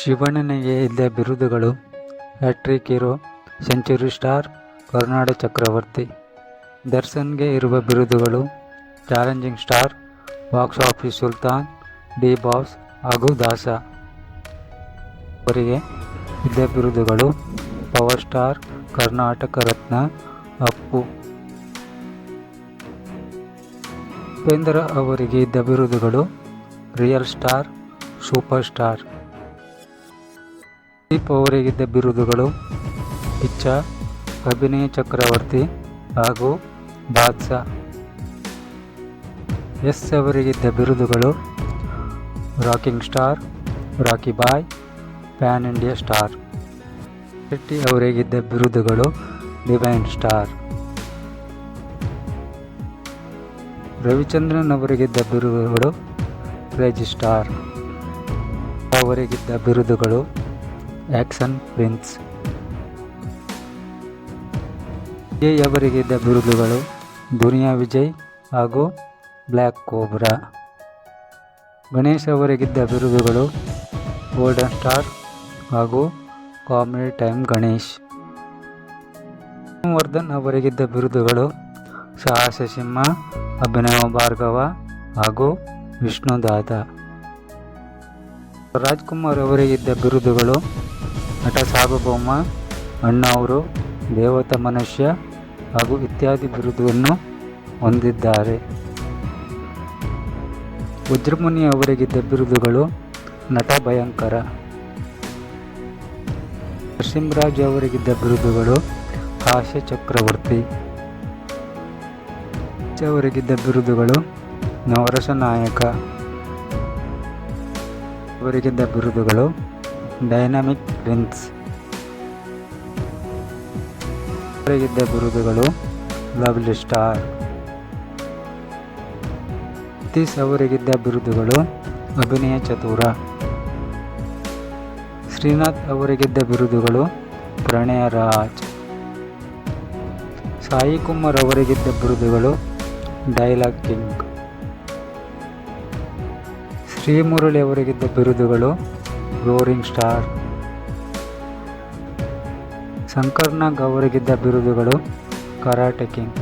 ಶಿವಣ್ಣನಿಗೆ ಇದ್ದ ಬಿರುದುಗಳು: hat-trick hero, century star, ಕರುನಾಡ ಚಕ್ರವರ್ತಿ. ದರ್ಶನ್ಗೆ ಇರುವ ಬಿರುದುಗಳು: ಚಾಲೆಂಜಿಂಗ್ ಸ್ಟಾರ್, ಬಾಕ್ಸ್ ಆಫೀಸ್ ಸುಲ್ತಾನ್, ಡಿ ಬಾಸ್ ಹಾಗೂ ದಾಸ. ಅವರಿಗೆ ಇದ್ದ ಬಿರುದುಗಳು: ಪವರ್ ಸ್ಟಾರ್, ಕರ್ನಾಟಕ ರತ್ನ, ಅಪ್ಪು. ಉಪೇಂದ್ರ ಅವರಿಗೆ ಇದ್ದ ಬಿರುದುಗಳು: real star, super star. Sudeep ಅವರಿಗಿದ್ದ ಬಿರುದುಗಳು: ಕಿಚ್ಚ, ಅಭಿನಯ ಚಕ್ರವರ್ತಿ ಹಾಗೂ ಬಾದ್ಶಾ. ಎಸ್ ಅವರಿಗಿದ್ದ ಬಿರುದುಗಳು: rocking star, Rocky boy, pan India star. Shetty ಅವರಿಗಿದ್ದ ಬಿರುದುಗಳು: ಡಿವೈನ್ ಸ್ಟಾರ್. ರವಿಚಂದ್ರನ್ ಅವರಿಗಿದ್ದ ಬಿರುದುಗಳು: ಕ್ರೇಜಿ ಸ್ಟಾರ್. ಅವರಿಗಿದ್ದ ಬಿರುದುಗಳು: ಆಕ್ಷನ್ ಪ್ರಿನ್ಸ್. ವಿಜಯ್ ಅವರಿಗಿದ್ದ ಬಿರುದುಗಳು: ದುನಿಯಾ ವಿಜಯ್ ಹಾಗೂ ಬ್ಲ್ಯಾಕ್ ಕೋಬ್ರಾ. ಗಣೇಶ್ ಅವರಿಗಿದ್ದ ಬಿರುದುಗಳು: ಗೋಲ್ಡನ್ ಸ್ಟಾರ್ ಹಾಗೂ ಕಾಮಿಡಿ ಟೈಮ್ ಗಣೇಶ್. ವರ್ಧನ್ ಅವರಿಗಿದ್ದ ಬಿರುದುಗಳು: ಸಾಹಸ ಸಿಂಹ, ಅಭಿನವ ಭಾರ್ಗವ ಹಾಗೂ ವಿಷ್ಣುದಾದ. ರಾಜ್ಕುಮಾರ್ ಅವರಿಗಿದ್ದ ಬಿರುದುಗಳು: ನಟ ಸಾರ್ವಭೌಮ, ಅಣ್ಣಾವ್ರು, ದೇವತಾ ಮನುಷ್ಯ ಹಾಗೂ ಇತ್ಯಾದಿ ಬಿರುದುಗಳನ್ನು ಹೊಂದಿದ್ದಾರೆ. ವಜ್ರಮುನಿ ಅವರಿಗಿದ್ದ ಬಿರುದುಗಳು: ನಟ ಭಯಂಕರ. ನರಸಿಂಹರಾಜು ಅವರಿಗಿದ್ದ ಬಿರುದುಗಳು: ಹಾಸ್ಯ ಚಕ್ರವರ್ತಿ. ಅವರಿಗಿದ್ದ ಬಿರುದುಗಳು: ನವರಸ ನಾಯಕ. ಅವರಿಗಿದ್ದ ಬಿರುದುಗಳು: ಡೈನಾಮಿಕ್ ಪ್ರಿನ್ಸ್. ಅವರಿಗಿದ್ದ ಬಿರುದುಗಳು: ಲವ್ಲಿ ಸ್ಟಾರ್. ಸತೀಶ್ ಅವರಿಗಿದ್ದ ಬಿರುದುಗಳು: ಅಭಿನಯ ಚತುರ. ಶ್ರೀನಾಥ್ ಅವರಿಗಿದ್ದ ಬಿರುದುಗಳು: ಪ್ರಣಯ ರಾಜ್. ಸಾಯಿ ಕುಮಾರ್ ಅವರಿಗಿದ್ದ ಬಿರುದುಗಳು: ಡೈಲಾಗ್ ಕಿಂಗ್. ಶ್ರೀಮುರಳಿ ಅವರಿಗಿದ್ದ ಬಿರುದುಗಳು: ರೋರಿಂಗ್ ಸ್ಟಾರ್. ಶಂಕರ್ ನಾಗ್ ಅವರಿಗಿದ್ದ ಬಿರುದುಗಳು: ಕರಾಟೆ ಕಿಂಗ್.